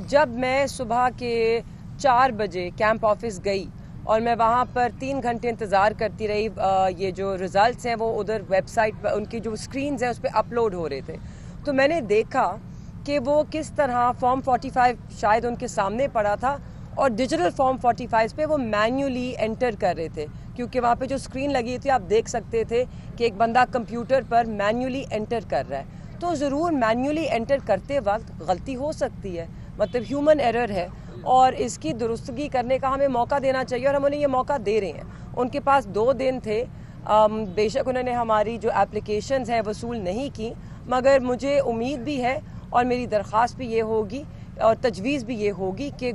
جب میں صبح کے 4 بجے کیمپ آفس گئی اور میں وہاں پر 3 گھنٹے انتظار کرتی رہی، یہ جو ریزلٹس ہیں وہ ادھر ویب سائٹ پر ان کی جو سکرینز ہیں اس پہ اپلوڈ ہو رہے تھے، تو میں نے دیکھا کہ وہ کس طرح فارم 45 شاید ان کے سامنے پڑا تھا اور ڈیجیٹل فارم 45 پہ وہ مینولی انٹر کر رہے تھے، کیونکہ وہاں پہ جو سکرین لگی تھی آپ دیکھ سکتے تھے کہ ایک بندہ کمپیوٹر پر مینولی انٹر کر رہا ہے۔ تو ضرور مینولی انٹر کرتے وقت غلطی ہو سکتی ہے، مطلب ہیومن ایرر ہے، اور اس کی درستگی کرنے کا ہمیں موقع دینا چاہیے، اور ہم انہیں یہ موقع دے رہے ہیں۔ ان کے پاس 2 دن تھے، بے شک انہوں نے ہماری جو اپلیکیشنز ہیں وصول نہیں کی، مگر مجھے امید بھی ہے اور میری درخواست بھی یہ ہوگی اور تجویز بھی یہ ہوگی کہ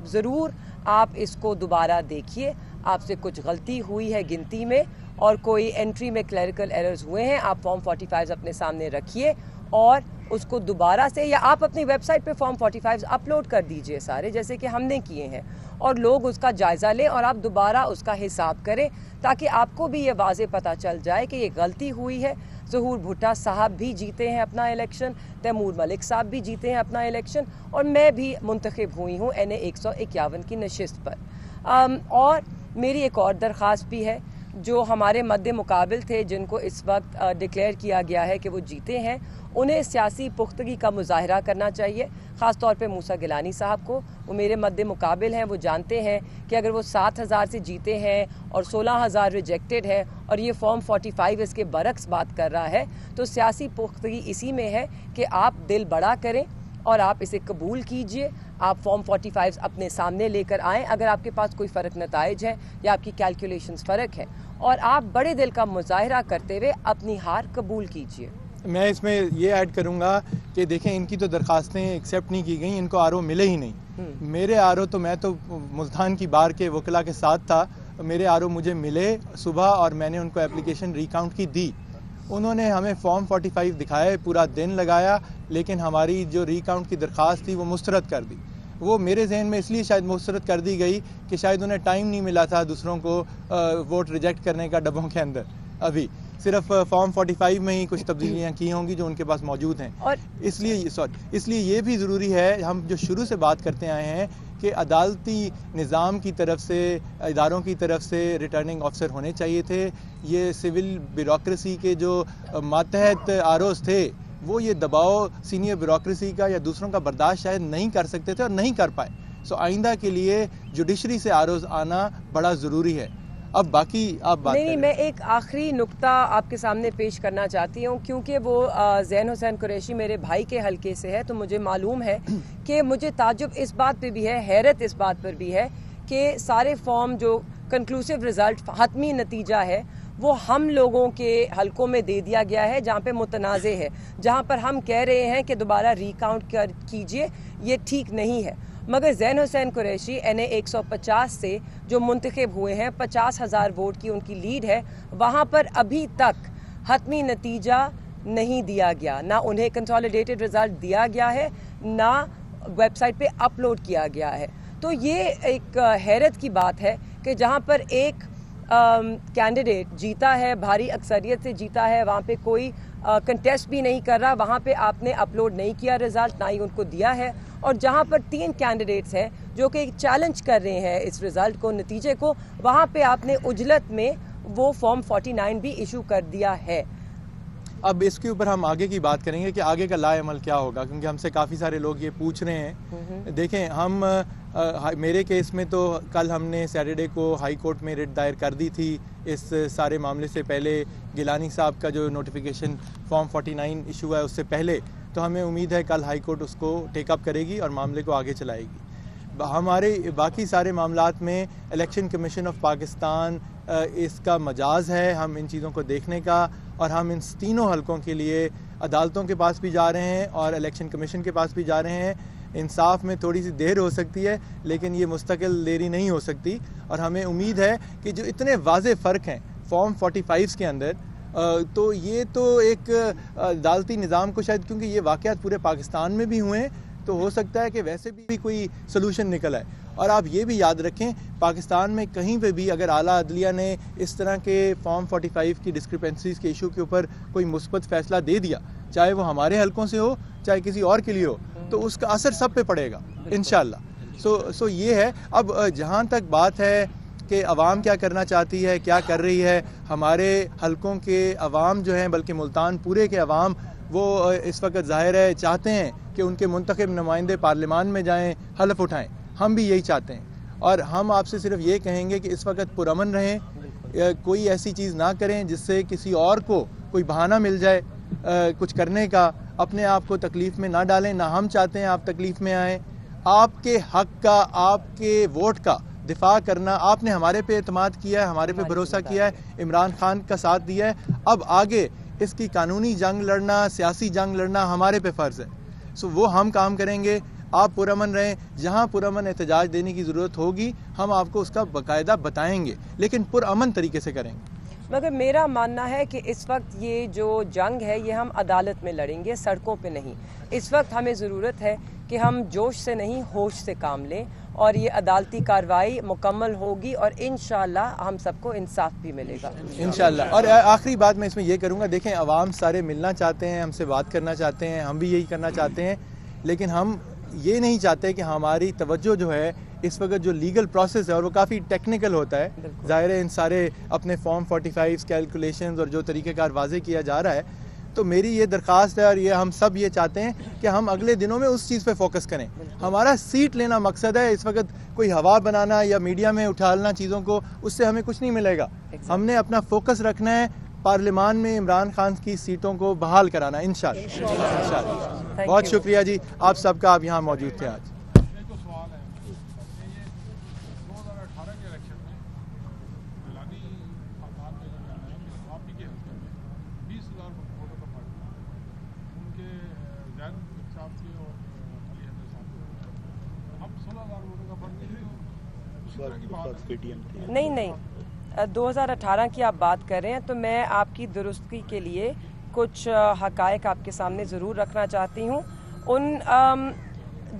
ضرور آپ اس کو دوبارہ دیکھیے۔ آپ سے کچھ غلطی ہوئی ہے گنتی میں اور کوئی انٹری میں کلیریکل ایررز ہوئے ہیں، آپ فارم 45 اپنے سامنے رکھیے اور اس کو دوبارہ سے، یا آپ اپنی ویب سائٹ پہ فارم 45 اپلوڈ کر دیجئے سارے، جیسے کہ ہم نے کیے ہیں، اور لوگ اس کا جائزہ لیں اور آپ دوبارہ اس کا حساب کریں، تاکہ آپ کو بھی یہ واضح پتہ چل جائے کہ یہ غلطی ہوئی ہے۔ ظہور بھٹا صاحب بھی جیتے ہیں اپنا الیکشن، تیمور ملک صاحب بھی جیتے ہیں اپنا الیکشن، اور میں بھی منتخب ہوئی ہوں NA 151 کی نشست پر۔ اور میری ایک اور درخواست بھی ہے، جو ہمارے مد مقابل تھے جن کو اس وقت ڈکلیئر کیا گیا ہے کہ وہ جیتے ہیں، انہیں سیاسی پختگی کا مظاہرہ کرنا چاہیے، خاص طور پہ موسیٰ گیلانی صاحب کو۔ وہ میرے مد مقابل ہیں، وہ جانتے ہیں کہ اگر وہ 7,000 سے جیتے ہیں اور 16,000 ریجیکٹڈ ہے اور یہ فارم 45 اس کے برعکس بات کر رہا ہے، تو سیاسی پختگی اسی میں ہے کہ آپ دل بڑا کریں اور آپ اسے قبول کیجئے، آپ فارم 45 اپنے سامنے لے کر آئیں اگر آپ کے پاس کوئی فرق نتائج ہے یا آپ کی کیلکولیشنز فرق ہے، اور آپ بڑے دل کا مظاہرہ کرتے ہوئے اپنی ہار قبول کیجئے۔ میں اس میں یہ ایڈ کروں گا کہ دیکھیں ان کی تو درخواستیں ایکسیپٹ نہیں کی گئیں، ان کو RO ملے ہی نہیں۔ میرے RO تو میں تو ملتان کی بار کے وکلاء کے ساتھ تھا، میرے RO مجھے ملے صبح اور میں نے ان کو اپلیکیشن ریکاؤنٹ کی دی، انہوں نے ہمیں فارم 45 دکھائے، پورا دن لگایا، لیکن ہماری جو ریکاؤنٹ کی درخواست تھی وہ مسترد کر دی۔ وہ میرے ذہن میں اس لیے شاید مسترد کر دی گئی کہ شاید انہیں ٹائم نہیں ملا تھا دوسروں کو ووٹ ریجیکٹ کرنے کا ڈبوں کے اندر، ابھی صرف فارم 45 میں ہی کچھ تبدیلیاں کی ہوں گی جو ان کے پاس موجود ہیں، اور اس لیے یہ بھی ضروری ہے، ہم جو شروع سے بات کرتے آئے ہیں کہ عدالتی نظام کی طرف سے، اداروں کی طرف سے ریٹرننگ آفیسر ہونے چاہیے تھے۔ یہ سول بیوروکریسی کے جو ماتحت ROs تھے وہ یہ دباؤ سینئر بیوروکریسی کا یا دوسروں کا برداشت شاید نہیں کر سکتے تھے اور نہیں کر پائے۔ آئندہ کے لیے جوڈیشری سے ROs آنا بڑا ضروری ہے۔ اب باقی آپ بات نہیں، میں ایک آخری نقطہ آپ کے سامنے پیش کرنا چاہتی ہوں، کیونکہ وہ زین حسین قریشی میرے بھائی کے حلقے سے ہے، تو مجھے معلوم ہے کہ مجھے تعجب اس بات پہ بھی ہے، حیرت اس بات پر بھی ہے کہ سارے فارم جو کنکلوسیو رزلٹ حتمی نتیجہ ہے وہ ہم لوگوں کے حلقوں میں دے دیا گیا ہے، جہاں پہ متنازع ہے، جہاں پر ہم کہہ رہے ہیں کہ دوبارہ ریکاؤنٹ کیجئے، یہ ٹھیک نہیں ہے۔ مگر زین حسین قریشی NA 150 سے جو منتخب ہوئے ہیں، 50,000 ووٹ کی ان کی لیڈ ہے، وہاں پر ابھی تک حتمی نتیجہ نہیں دیا گیا، نہ انہیں کنسالیڈیٹڈ رزلٹ دیا گیا ہے، نہ ویب سائٹ پہ اپلوڈ کیا گیا ہے۔ تو یہ ایک حیرت کی بات ہے کہ جہاں پر ایک کینڈیڈیٹ جیتا ہے، بھاری اکثریت سے جیتا ہے، وہاں پہ کوئی کنٹیسٹ بھی نہیں کر رہا، وہاں پہ آپ نے اپلوڈ نہیں کیا رزلٹ، نہ ہی ان کو دیا ہے، اور جہاں پر 3 کینڈیڈیٹس ہیں جو کہ چیلنج کر رہے ہیں اس رزلٹ کو، نتیجے کو، وہاں پہ آپ نے عجلت میں وہ فارم 49 بھی ایشو کر دیا ہے۔ اب اس کے اوپر ہم آگے کی بات کریں گے کہ آگے کا لائے عمل کیا ہوگا، کیونکہ ہم سے کافی سارے لوگ یہ پوچھ رہے ہیں۔ دیکھیں، ہم میرے کیس میں تو کل ہم نے سیٹرڈے کو ہائی کورٹ میں ریٹ دائر کر دی تھی اس سارے معاملے سے پہلے، گیلانی صاحب کا جو نوٹیفیکیشن فارم 49 ایشو ہے اس سے پہلے، تو ہمیں امید ہے کل ہائی کورٹ اس کو ٹیک اپ کرے گی اور معاملے کو آگے چلائے گی۔ ہمارے باقی سارے معاملات میں الیکشن کمیشن آف پاکستان اس کا مجاز ہے ہم ان چیزوں کو دیکھنے کا، اور ہم ان تینوں حلقوں کے لیے عدالتوں کے پاس بھی جا رہے ہیں اور الیکشن کمیشن کے پاس بھی جا رہے ہیں۔ انصاف میں تھوڑی سی دیر ہو سکتی ہے، لیکن یہ مستقل دیری نہیں ہو سکتی، اور ہمیں امید ہے کہ جو اتنے واضح فرق ہیں فارم 45 کے اندر، تو یہ تو ایک عدالتی نظام کو شاید، کیونکہ یہ واقعات پورے پاکستان میں بھی ہوئے ہیں، تو ہو سکتا ہے کہ ویسے بھی کوئی سلوشن نکل آئے۔ اور آپ یہ بھی یاد رکھیں، پاکستان میں کہیں پہ بھی اگر اعلیٰ عدلیہ نے اس طرح کے فارم 45 کی ڈسکرپنسیز کے ایشو کے اوپر کوئی مثبت فیصلہ دے دیا، چاہے وہ ہمارے حلقوں سے ہو چاہے کسی اور کے لیے ہو، تو اس کا اثر سب پہ پڑے گا۔ انشاءاللہ. سو یہ ہے. اب جہاں تک بات ہے کہ عوام کیا کرنا چاہتی ہے, کیا کر رہی ہے, ہمارے حلقوں کے عوام جو ہیں, بلکہ ملتان پورے کے عوام, وہ اس وقت ظاہر ہے چاہتے ہیں کہ ان کے منتخب نمائندے پارلیمان میں جائیں, حلف اٹھائیں. ہم بھی یہی چاہتے ہیں, اور ہم آپ سے صرف یہ کہیں گے کہ اس وقت پرامن رہیں, کوئی ایسی چیز نہ کریں جس سے کسی اور کو کوئی بہانہ مل جائے کچھ کرنے کا. اپنے آپ کو تکلیف میں نہ ڈالیں, نہ ہم چاہتے ہیں آپ تکلیف میں آئیں. آپ کے حق کا, آپ کے ووٹ کا دفاع کرنا, آپ نے ہمارے پہ اعتماد کیا ہے, ہمارے پہ بھروسہ کیا ہے, عمران خان کا ساتھ دیا ہے. اب آگے اس کی قانونی جنگ لڑنا, سیاسی جنگ لڑنا ہمارے پہ فرض ہے. سو وہ ہم کام کریں گے. آپ پرامن رہیں, جہاں پرامن احتجاج دینے کی ضرورت ہوگی ہم آپ کو اس کا باقاعدہ بتائیں گے, لیکن پرامن طریقے سے کریں گے. مگر میرا ماننا ہے کہ اس وقت یہ جو جنگ ہے یہ ہم عدالت میں لڑیں گے, سڑکوں پہ نہیں. اس وقت ہمیں ضرورت ہے کہ ہم جوش سے نہیں ہوش سے کام لیں, اور یہ عدالتی کارروائی مکمل ہوگی اور انشاءاللہ ہم سب کو انصاف بھی ملے گا انشاءاللہ. اور آخری بات میں اس میں یہ کروں گا, دیکھیں عوام سارے ملنا چاہتے ہیں, ہم سے بات کرنا چاہتے ہیں, ہم بھی یہی کرنا چاہتے ہیں, لیکن ہم یہ نہیں چاہتے کہ ہماری توجہ جو ہے اس وقت جو لیگل پروسیس ہے, اور وہ کافی ٹیکنیکل ہوتا ہے, ظاہر ہے ان سارے اپنے فارم 45 کیلکولیشنز اور جو طریقہ کار واضح کیا جا رہا ہے, تو میری یہ درخواست ہے اور یہ ہم سب یہ چاہتے ہیں کہ ہم اگلے دنوں میں اس چیز پہ فوکس کریں. ہمارا سیٹ لینا مقصد ہے, اس وقت کوئی ہوا بنانا یا میڈیا میں اٹھالنا چیزوں کو, اس سے ہمیں کچھ نہیں ملے گا. ہم نے اپنا فوکس رکھنا ہے پارلیمان میں عمران خان کی سیٹوں کو بحال کرانا انشاءاللہ. بہت شکریہ جی آپ سب کا, آپ یہاں موجود تھے آج. نہیں 2018 کی آپ بات کر رہے ہیں, تو میں آپ کی درستگی کے لیے کچھ حقائق آپ کے سامنے ضرور رکھنا چاہتی ہوں.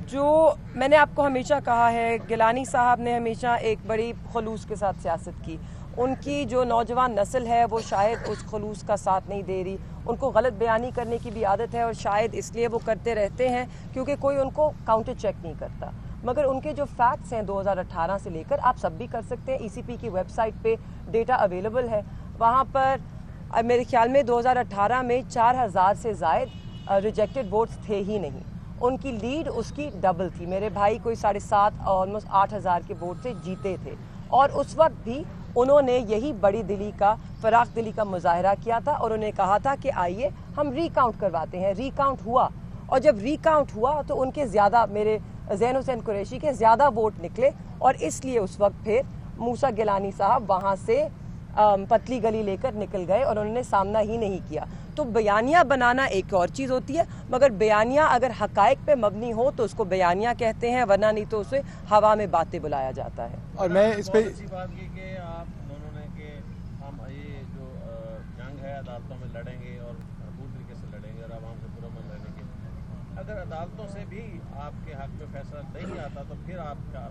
جو میں نے آپ کو ہمیشہ کہا ہے, گیلانی صاحب نے ہمیشہ ایک بڑی خلوص کے ساتھ سیاست کی. ان کی جو نوجوان نسل ہے وہ شاید اس خلوص کا ساتھ نہیں دے رہی, ان کو غلط بیانی کرنے کی بھی عادت ہے, اور شاید اس لیے وہ کرتے رہتے ہیں کیونکہ کوئی ان کو کاؤنٹر چیک نہیں کرتا. مگر ان کے جو فیکٹس ہیں 2018 سے لے کر, آپ سب بھی کر سکتے ہیں, ECP کی ویب سائٹ پہ ڈیٹا اویلیبل ہے. وہاں پر میرے خیال میں 2018 میں 4000 سے زائد ریجیکٹڈ ووٹس تھے ہی نہیں. ان کی لیڈ اس کی ڈبل تھی. میرے بھائی کوئی 7.5 آلموسٹ 8000 کے ووٹ سے جیتے تھے, اور اس وقت بھی انہوں نے یہی بڑی دلی کا, فراخ دلی کا مظاہرہ کیا تھا, اور انہوں نے کہا تھا کہ آئیے ہم ری کاؤنٹ کرواتے ہیں. ری کاؤنٹ ہوا, اور جب ری کاؤنٹ ہوا تو ان کے زیادہ, میرے زین حسین قریشی کے زیادہ ووٹ نکلے, اور اس لیے اس وقت پھر موسیٰ گیلانی صاحب وہاں سے پتلی گلی لے کر نکل گئے, اور انہوں نے سامنا ہی نہیں کیا. تو بیانیہ بنانا ایک اور چیز ہوتی ہے, مگر بیانیہ اگر حقائق پہ مبنی ہو تو اس کو بیانیہ کہتے ہیں, ورنہ نہیں تو اسے ہوا میں باتیں بلایا جاتا ہے. اور میں اس پہ بات کی کہ آپ دونوں نے کہ ہم یہ جو جنگ ہے عدالتوں میں لڑیں گے, اور بھرپور طریقے سے لڑیں گے, اور عوام سے پرامن رہنے کے, اگر عدالتوں سے بھی آپ کے حق میں فیصلہ نہیں آتا تو پھر آپ کا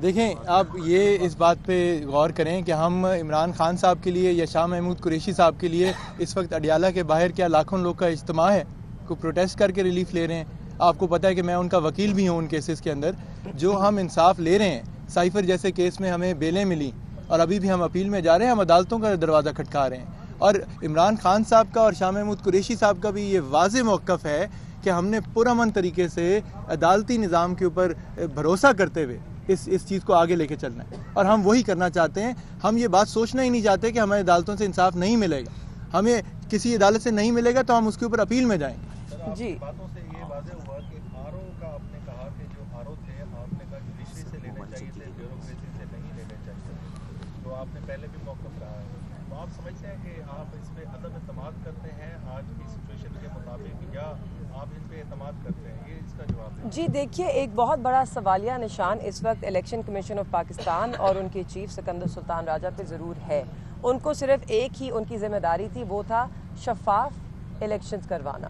دیکھیں, آپ یہ اس بات پہ غور کریں کہ ہم عمران خان صاحب کے لیے یا شاہ محمود قریشی صاحب کے لیے اس وقت اڈیالہ کے باہر کیا لاکھوں لوگ کا اجتماع ہے, کو پروٹیسٹ کر کے ریلیف لے رہے ہیں. آپ کو پتہ ہے کہ میں ان کا وکیل بھی ہوں ان کیسز کے اندر. جو ہم انصاف لے رہے ہیں, سائفر جیسے کیس میں ہمیں بیلیں ملی, اور ابھی بھی ہم اپیل میں جا رہے ہیں, ہم عدالتوں کا دروازہ کھٹکا رہے ہیں. اور عمران خان صاحب کا اور شاہ محمود قریشی صاحب کا بھی یہ واضح موقف ہے کہ ہم نے پرامن طریقے سے عدالتی نظام کے اوپر بھروسہ کرتے ہوئے اس چیز کو آگے لے کے چلنا ہے, اور ہم وہی کرنا چاہتے ہیں. ہم یہ بات سوچنا ہی نہیں چاہتے کہ ہمیں عدالتوں سے انصاف نہیں ملے گا. ہمیں کسی عدالت سے نہیں ملے گا تو ہم اس کے اوپر اپیل میں جائیں گے. جی, باتوں سے یہ واضح ہوا کہ آر او کا آپ نے کہا کہ جو آر او تھے آپ نے کہا جوڈیشری سے لینے چاہیے تھے, بیوروکریسی سے نہیں لینے چاہیے, تو آپ نے پہلے بھی موقف رہا ہے. تو آپ سمجھتے ہیں کہ آپ اس پہ عدم اعتماد کرتے ہیں آج کی سچویشن کے مطابق, یا آپ ان پہ اعتماد کرتے ہیں؟ یہ اس کا جواب ہے. جی دیکھیے, ایک بہت بڑا سوالیہ نشان اس وقت الیکشن کمیشن آف پاکستان اور ان کے چیف سکندر سلطان راجہ پہ ضرور ہے. ان کو صرف ایک ہی ان کی ذمہ داری تھی, وہ تھا شفاف الیکشنز کروانا,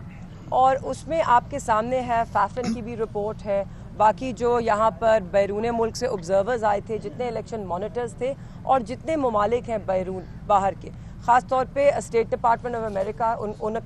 اور اس میں آپ کے سامنے ہے فیفن کی بھی رپورٹ ہے, باقی جو یہاں پر بیرون ملک سے آبزرورز آئے تھے, جتنے الیکشن مانیٹرز تھے, اور جتنے ممالک ہیں باہر کے, خاص طور پہ اسٹیٹ ڈپارٹمنٹ آف امریکہ,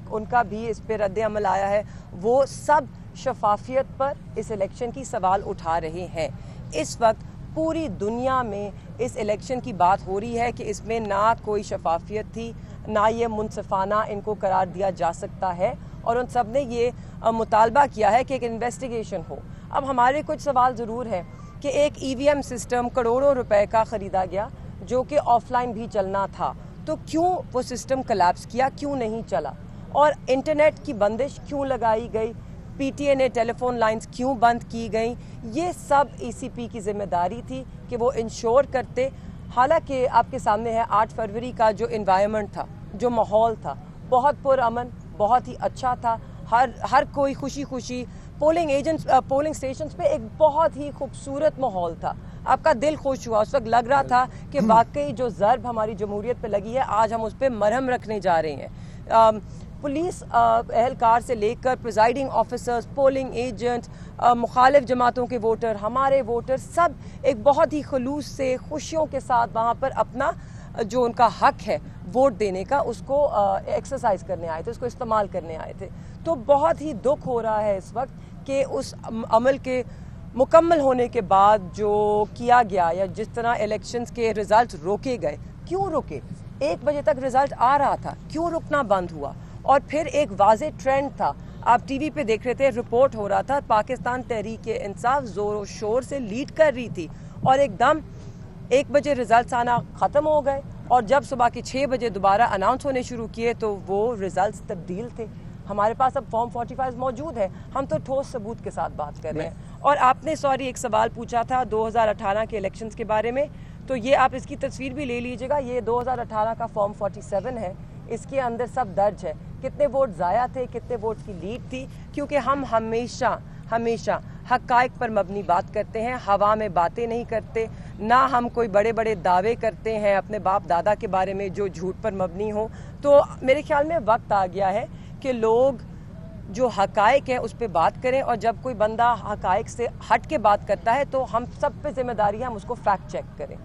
ان کا بھی اس پہ رد عمل آیا ہے. وہ سب شفافیت پر اس الیکشن کی سوال اٹھا رہے ہیں. اس وقت پوری دنیا میں اس الیکشن کی بات ہو رہی ہے کہ اس میں نہ کوئی شفافیت تھی، نہ یہ منصفانہ ان کو قرار دیا جا سکتا ہے، اور ان سب نے یہ مطالبہ کیا ہے کہ ایک انویسٹیگیشن ہو. اب ہمارے کچھ سوال ضرور ہیں کہ ایک ای وی ایم سسٹم کروڑوں روپے کا خریدا گیا جو کہ آف لائن بھی چلنا تھا، تو کیوں وہ سسٹم کلیپس کیا، کیوں نہیں چلا؟ اور انٹرنیٹ کی بندش کیوں لگائی گئی؟ پی ٹی اے نے ٹیلی فون لائنز کیوں بند کی گئیں؟ یہ سب ای سی پی کی ذمہ داری تھی کہ وہ انشور کرتے. حالانکہ آپ کے سامنے ہے 8 فروری کا جو انوائرمنٹ تھا، جو ماحول تھا، بہت پرامن، بہت ہی اچھا تھا. ہر کوئی خوشی خوشی پولنگ سٹیشنز پہ ایک بہت ہی خوبصورت ماحول تھا. آپ کا دل خوش ہوا. اس وقت لگ رہا تھا کہ واقعی جو ضرب ہماری جمہوریت پہ لگی ہے آج ہم اس پہ مرہم رکھنے جا رہے ہیں. پولیس اہلکار سے لے کر پریزائڈنگ آفیسرز، پولنگ ایجنٹ، مخالف جماعتوں کے ووٹر، ہمارے ووٹر، سب ایک بہت ہی خلوص سے خوشیوں کے ساتھ وہاں پر اپنا جو ان کا حق ہے ووٹ دینے کا اس کو ایکسرسائز کرنے آئے تھے، اس کو استعمال کرنے آئے تھے. تو بہت ہی دکھ ہو رہا ہے اس وقت کہ اس عمل کے مکمل ہونے کے بعد جو کیا گیا یا جس طرح الیکشنز کے رزلٹ روکے گئے. کیوں روکے؟ 1 بجے تک رزلٹ آ رہا تھا، کیوں رکنا بند ہوا؟ اور پھر ایک واضح ٹرینڈ تھا، آپ ٹی وی پہ دیکھ رہے تھے، رپورٹ ہو رہا تھا پاکستان تحریک انصاف زور و شور سے لیڈ کر رہی تھی، اور ایک دم 1 بجے رزلٹس آنا ختم ہو گئے، اور جب صبح کے 6 بجے دوبارہ اناؤنس ہونے شروع کیے تو وہ رزلٹس تبدیل تھے. ہمارے پاس اب فارم 45 موجود ہے، ہم تو ٹھوس ثبوت کے ساتھ بات کر رہے ہیں. اور آپ نے ایک سوال پوچھا تھا 2018 کے الیکشنز کے بارے میں، تو یہ آپ اس کی تصویر بھی لے لیجئے گا. یہ 2018 کا فارم 47 ہے، اس کے اندر سب درج ہے، کتنے ووٹ ضائع تھے، کتنے ووٹ کی لیڈ تھی. کیونکہ ہم ہمیشہ حقائق پر مبنی بات کرتے ہیں، ہوا میں باتیں نہیں کرتے، نہ ہم کوئی بڑے بڑے دعوے کرتے ہیں اپنے باپ دادا کے بارے میں جو جھوٹ پر مبنی ہو. تو میرے خیال میں وقت آ گیا ہے کہ لوگ جو حقائق ہے اس پہ بات کریں، اور جب کوئی بندہ حقائق سے ہٹ کے بات کرتا ہے تو ہم سب پہ ذمہ داری ہے ہم اس کو فیکٹ چیک کریں.